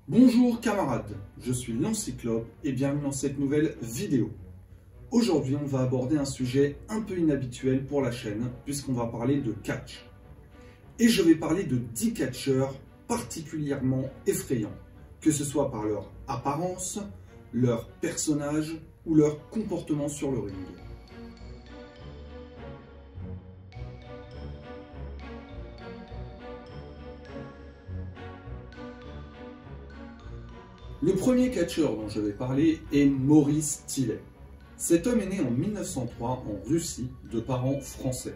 Bonjour camarades, je suis l'Encyclope et bienvenue dans cette nouvelle vidéo. Aujourd'hui on va aborder un sujet un peu inhabituel pour la chaîne puisqu'on va parler de catch. Et je vais parler de 10 catcheurs particulièrement effrayants, que ce soit par leur apparence, leur personnage ou leur comportement sur le ring. Le premier catcheur dont je vais parler est Maurice Tillet. Cet homme est né en 1903 en Russie de parents français.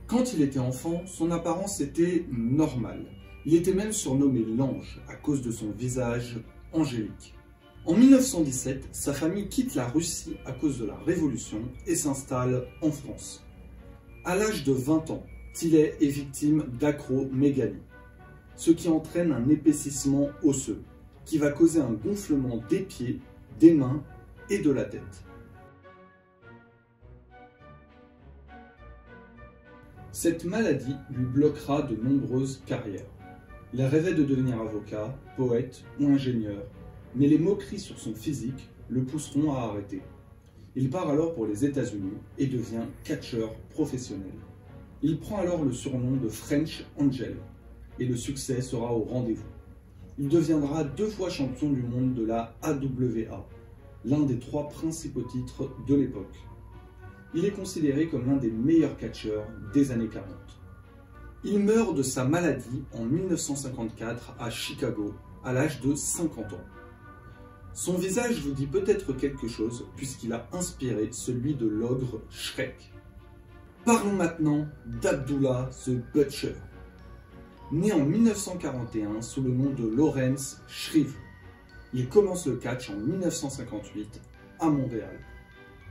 Quand il était enfant, son apparence était normale. Il était même surnommé l'ange à cause de son visage angélique. En 1917, sa famille quitte la Russie à cause de la Révolution et s'installe en France. À l'âge de 20 ans, Tillet est victime d'acromégalie, ce qui entraîne un épaississement osseux, qui va causer un gonflement des pieds, des mains et de la tête. Cette maladie lui bloquera de nombreuses carrières. Il rêvait de devenir avocat, poète ou ingénieur, mais les moqueries sur son physique le pousseront à arrêter. Il part alors pour les États-Unis et devient catcheur professionnel. Il prend alors le surnom de French Angel et le succès sera au rendez-vous. Il deviendra 2 fois champion du monde de la AWA, l'un des 3 principaux titres de l'époque. Il est considéré comme l'un des meilleurs catcheurs des années 40. Il meurt de sa maladie en 1954 à Chicago, à l'âge de 50 ans. Son visage vous dit peut-être quelque chose, puisqu'il a inspiré celui de l'ogre Shrek. Parlons maintenant d'Abdullah the Butcher. Né en 1941 sous le nom de Lawrence Shreve. Il commence le catch en 1958 à Montréal.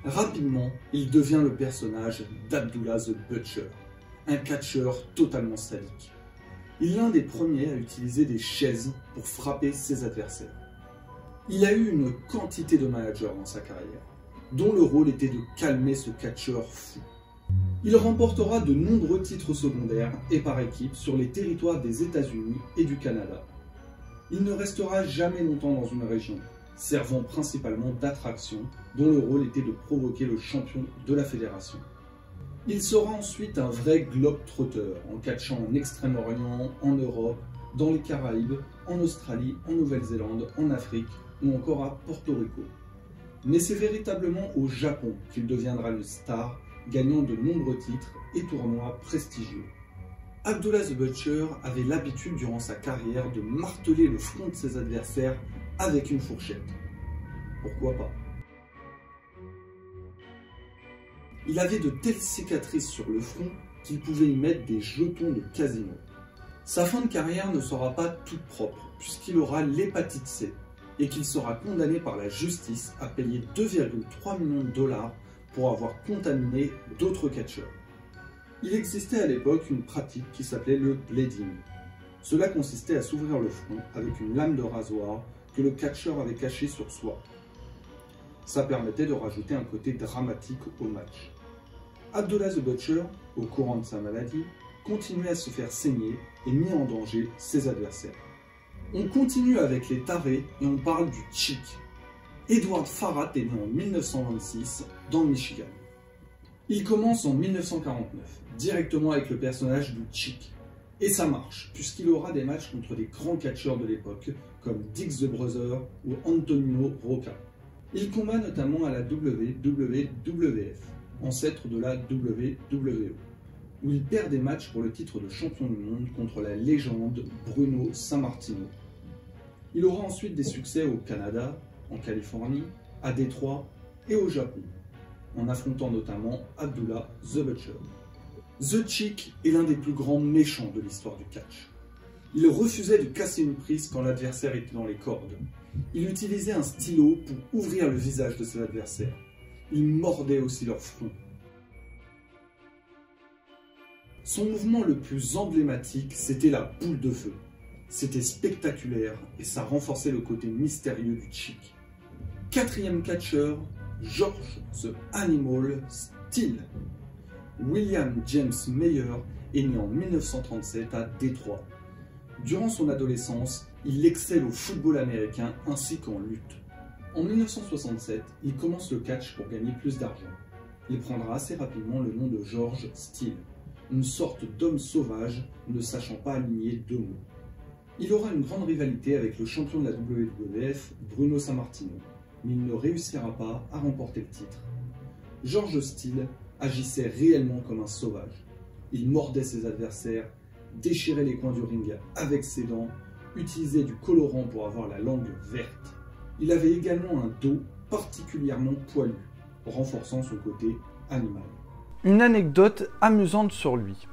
Rapidement, il devient le personnage d'Abdullah the Butcher, un catcheur totalement sadique. Il est l'un des premiers à utiliser des chaises pour frapper ses adversaires. Il a eu une quantité de managers dans sa carrière, dont le rôle était de calmer ce catcheur fou. Il remportera de nombreux titres secondaires et par équipe sur les territoires des États-Unis et du Canada. Il ne restera jamais longtemps dans une région, servant principalement d'attraction, dont le rôle était de provoquer le champion de la fédération. Il sera ensuite un vrai globe-trotteur, en catchant en Extrême-Orient, en Europe, dans les Caraïbes, en Australie, en Nouvelle-Zélande, en Afrique ou encore à Porto Rico. Mais c'est véritablement au Japon qu'il deviendra une star, gagnant de nombreux titres et tournois prestigieux. Abdullah the Butcher avait l'habitude durant sa carrière de marteler le front de ses adversaires avec une fourchette. Pourquoi pas? Il avait de telles cicatrices sur le front qu'il pouvait y mettre des jetons de casino. Sa fin de carrière ne sera pas toute propre puisqu'il aura l'hépatite C et qu'il sera condamné par la justice à payer 2,3 millions de dollars pour avoir contaminé d'autres catcheurs. Il existait à l'époque une pratique qui s'appelait le blading. Cela consistait à s'ouvrir le front avec une lame de rasoir que le catcheur avait cachée sur soi. Ça permettait de rajouter un côté dramatique au match. Abdullah the Butcher, au courant de sa maladie, continuait à se faire saigner et mit en danger ses adversaires. On continue avec les tarés et on parle du chic. Edward Farrat est né en 1926 dans le Michigan. Il commence en 1949, directement avec le personnage du Chic. Et ça marche, puisqu'il aura des matchs contre des grands catcheurs de l'époque, comme Dix the Brother ou Antonino Rocca. Il combat notamment à la WWF, ancêtre de la WWE, où il perd des matchs pour le titre de champion du monde contre la légende Bruno Sammartino. Il aura ensuite des succès au Canada, en Californie, à Détroit et au Japon, en affrontant notamment Abdullah the Butcher. The Chick est l'un des plus grands méchants de l'histoire du catch. Il refusait de casser une prise quand l'adversaire était dans les cordes. Il utilisait un stylo pour ouvrir le visage de ses adversaires. Il mordait aussi leur front. Son mouvement le plus emblématique, c'était la boule de feu. C'était spectaculaire et ça renforçait le côté mystérieux du Chick. 4e catcheur, George the Animal Steele. William James Mayer est né en 1937 à Détroit. Durant son adolescence, Il excelle au football américain ainsi qu'en lutte. En 1967, il commence le catch pour gagner plus d'argent. Il prendra assez rapidement le nom de George Steele, une sorte d'homme sauvage ne sachant pas aligner deux mots. Il aura une grande rivalité avec le champion de la WWF, Bruno Sammartino, mais il ne réussira pas à remporter le titre. George Steele agissait réellement comme un sauvage. Il mordait ses adversaires, déchirait les coins du ring avec ses dents, utilisait du colorant pour avoir la langue verte. Il avait également un dos particulièrement poilu, renforçant son côté animal. Une anecdote amusante sur lui.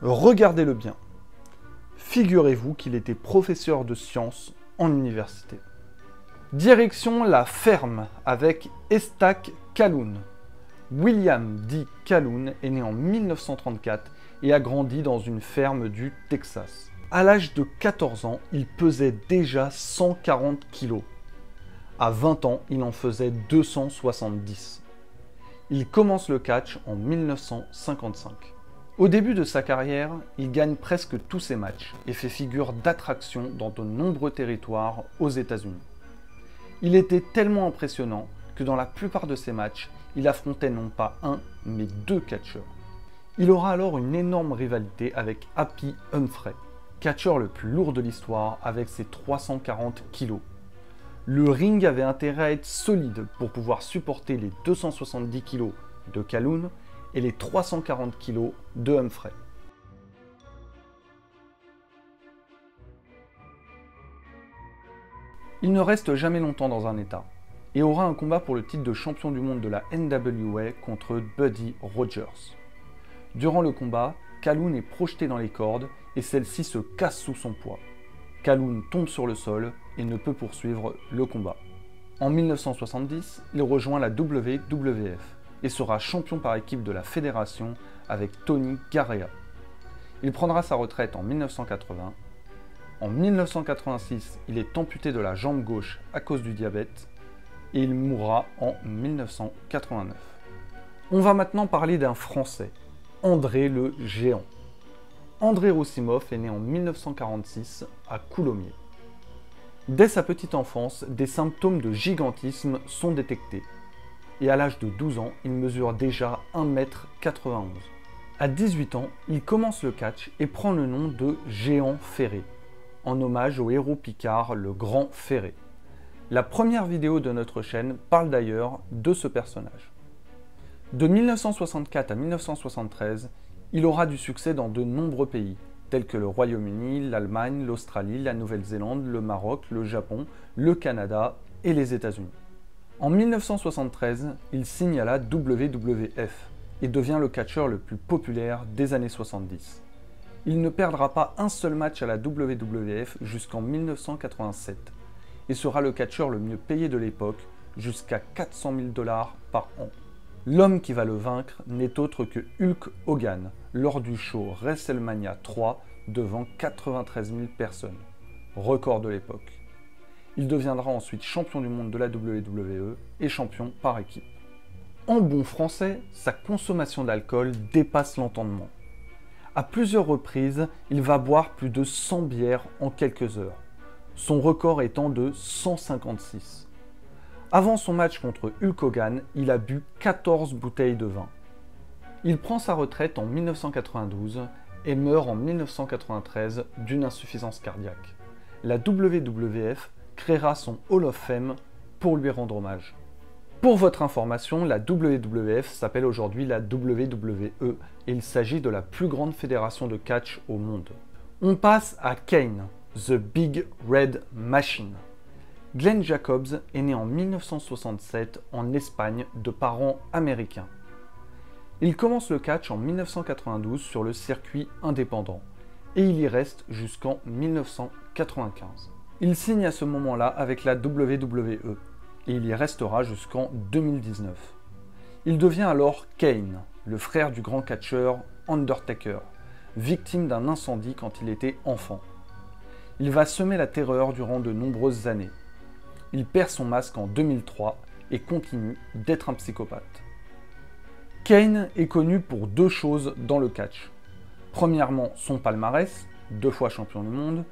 Regardez-le bien. Figurez-vous qu'il était professeur de sciences en université. Direction la ferme avec Estac Calhoun. William D. Calhoun est né en 1934 et a grandi dans une ferme du Texas. À l'âge de 14 ans, il pesait déjà 140 kg. À 20 ans, il en faisait 270. Il commence le catch en 1955. Au début de sa carrière, il gagne presque tous ses matchs et fait figure d'attraction dans de nombreux territoires aux États-Unis. Il était tellement impressionnant que dans la plupart de ses matchs, il affrontait non pas un, mais deux catcheurs. Il aura alors une énorme rivalité avec Happy Humphrey, catcheur le plus lourd de l'histoire avec ses 340 kg. Le ring avait intérêt à être solide pour pouvoir supporter les 270 kg de Calhoun et les 340 kg de Humphrey. Il ne reste jamais longtemps dans un état et aura un combat pour le titre de champion du monde de la NWA contre Buddy Rogers. Durant le combat, Calhoun est projeté dans les cordes et celle-ci se casse sous son poids. Calhoun tombe sur le sol et ne peut poursuivre le combat. En 1970, il rejoint la WWF et sera champion par équipe de la fédération avec Tony Garea. Il prendra sa retraite en 1980. En 1986, il est amputé de la jambe gauche à cause du diabète et il mourra en 1989. On va maintenant parler d'un Français, André le Géant. André Roussimoff est né en 1946 à Coulommiers. Dès sa petite enfance, des symptômes de gigantisme sont détectés. Et à l'âge de 12 ans, il mesure déjà 1,91 m. À 18 ans, il commence le catch et prend le nom de Géant Ferré, en hommage au héros picard, le Grand Ferré. La première vidéo de notre chaîne parle d'ailleurs de ce personnage. De 1964 à 1973, il aura du succès dans de nombreux pays, tels que le Royaume-Uni, l'Allemagne, l'Australie, la Nouvelle-Zélande, le Maroc, le Japon, le Canada et les États-Unis. En 1973, il signe à la WWF et devient le catcheur le plus populaire des années 70. Il ne perdra pas un seul match à la WWF jusqu'en 1987 et sera le catcheur le mieux payé de l'époque, jusqu'à 400 000 $ par an. L'homme qui va le vaincre n'est autre que Hulk Hogan lors du show WrestleMania 3 devant 93 000 personnes, record de l'époque. Il deviendra ensuite champion du monde de la WWE et champion par équipe. En bon français, sa consommation d'alcool dépasse l'entendement. À plusieurs reprises, il va boire plus de 100 bières en quelques heures, son record étant de 156. Avant son match contre Hulk Hogan, il a bu 14 bouteilles de vin. Il prend sa retraite en 1992 et meurt en 1993 d'une insuffisance cardiaque. La WWF créera son Hall of Fame pour lui rendre hommage. Pour votre information, la WWF s'appelle aujourd'hui la WWE et il s'agit de la plus grande fédération de catch au monde. On passe à Kane, The Big Red Machine. Glenn Jacobs est né en 1967 en Espagne de parents américains. Il commence le catch en 1992 sur le circuit indépendant et il y reste jusqu'en 1995. Il signe à ce moment-là avec la WWE et il y restera jusqu'en 2019. Il devient alors Kane, le frère du grand catcheur Undertaker, victime d'un incendie quand il était enfant. Il va semer la terreur durant de nombreuses années. Il perd son masque en 2003 et continue d'être un psychopathe. Kane est connu pour deux choses dans le catch. Premièrement, son palmarès, 2 fois champion du monde.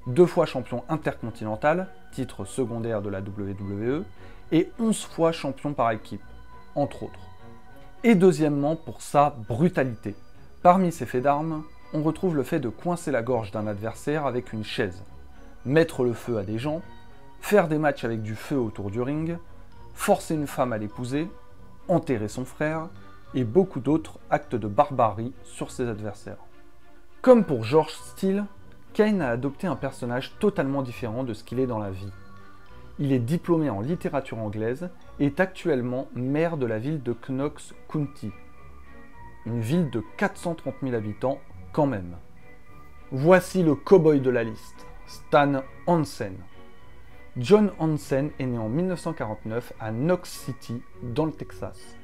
2 fois champion intercontinental, titre secondaire de la WWE, et 11 fois champion par équipe, entre autres. Et deuxièmement pour sa brutalité. Parmi ses faits d'armes, on retrouve le fait de coincer la gorge d'un adversaire avec une chaise, mettre le feu à des gens, faire des matchs avec du feu autour du ring, forcer une femme à l'épouser, enterrer son frère, et beaucoup d'autres actes de barbarie sur ses adversaires. Comme pour George Steele, Kane a adopté un personnage totalement différent de ce qu'il est dans la vie. Il est diplômé en littérature anglaise et est actuellement maire de la ville de Knox County, une ville de 430 000 habitants quand même. Voici le cow-boy de la liste, Stan Hansen. John Hansen est né en 1949 à Knox City, dans le Texas.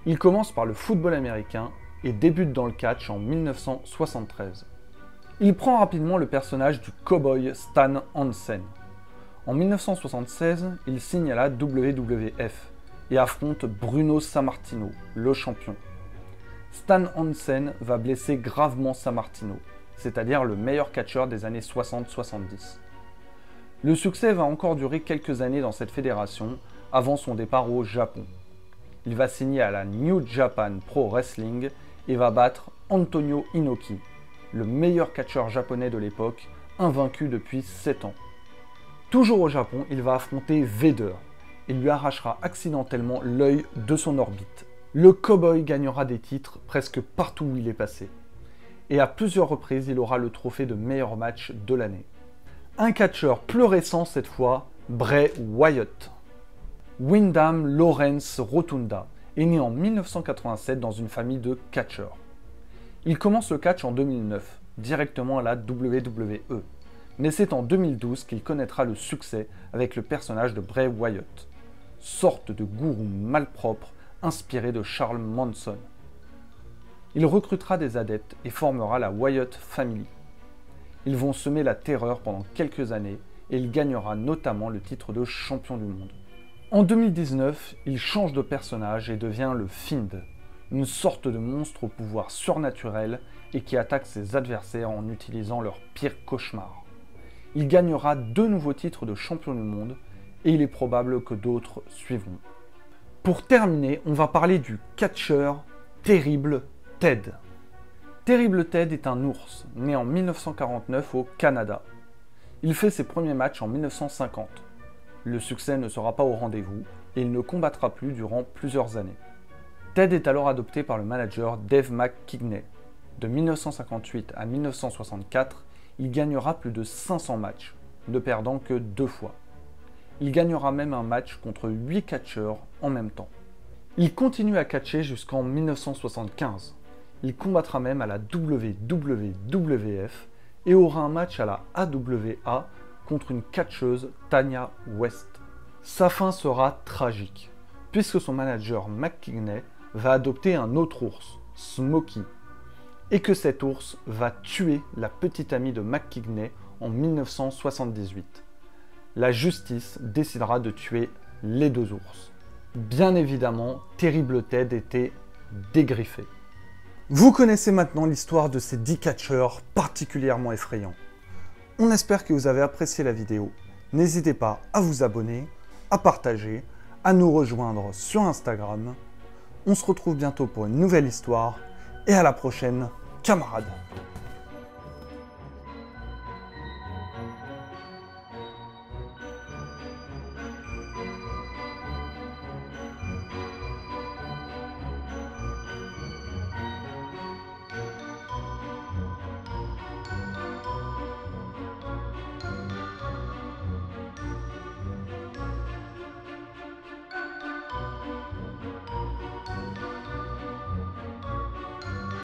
Il commence par le football américain et débute dans le catch en 1973. Il prend rapidement le personnage du cow-boy Stan Hansen. En 1976, il signe à la WWF et affronte Bruno Sammartino, le champion. Stan Hansen va blesser gravement Sammartino, c'est-à-dire le meilleur catcheur des années 60-70. Le succès va encore durer quelques années dans cette fédération avant son départ au Japon. Il va signer à la New Japan Pro Wrestling et va battre Antonio Inoki, le meilleur catcheur japonais de l'époque, invaincu depuis 7 ans. Toujours au Japon, il va affronter Vader et lui arrachera accidentellement l'œil de son orbite. Le cowboy gagnera des titres presque partout où il est passé. Et à plusieurs reprises, il aura le trophée de meilleur match de l'année. Un catcheur plus récent cette fois, Bray Wyatt. Wyndham Lawrence Rotunda est né en 1987 dans une famille de catcheurs. Il commence le catch en 2009, directement à la WWE. Mais c'est en 2012 qu'il connaîtra le succès avec le personnage de Bray Wyatt, sorte de gourou malpropre inspiré de Charles Manson. Il recrutera des adeptes et formera la Wyatt Family. Ils vont semer la terreur pendant quelques années et il gagnera notamment le titre de champion du monde. En 2019, il change de personnage et devient le Fiend, une sorte de monstre au pouvoir surnaturel et qui attaque ses adversaires en utilisant leurs pires cauchemars. Il gagnera 2 nouveaux titres de champion du monde et il est probable que d'autres suivront. Pour terminer, on va parler du catcheur Terrible Ted. Terrible Ted est un ours, né en 1949 au Canada. Il fait ses premiers matchs en 1950. Le succès ne sera pas au rendez-vous et il ne combattra plus durant plusieurs années. Ted est alors adopté par le manager Dave McKigney. De 1958 à 1964, il gagnera plus de 500 matchs, ne perdant que 2 fois. Il gagnera même un match contre 8 catcheurs en même temps. Il continue à catcher jusqu'en 1975. Il combattra même à la WWF et aura un match à la AWA contre une catcheuse Tanya West. Sa fin sera tragique, puisque son manager McKigney va adopter un autre ours, Smokey, et que cet ours va tuer la petite amie de McKigney en 1978. La justice décidera de tuer les 2 ours. Bien évidemment, Terrible Ted était dégriffé. Vous connaissez maintenant l'histoire de ces 10 catcheurs particulièrement effrayants. On espère que vous avez apprécié la vidéo. N'hésitez pas à vous abonner, à partager, à nous rejoindre sur Instagram. On se retrouve bientôt pour une nouvelle histoire et à la prochaine, camarades!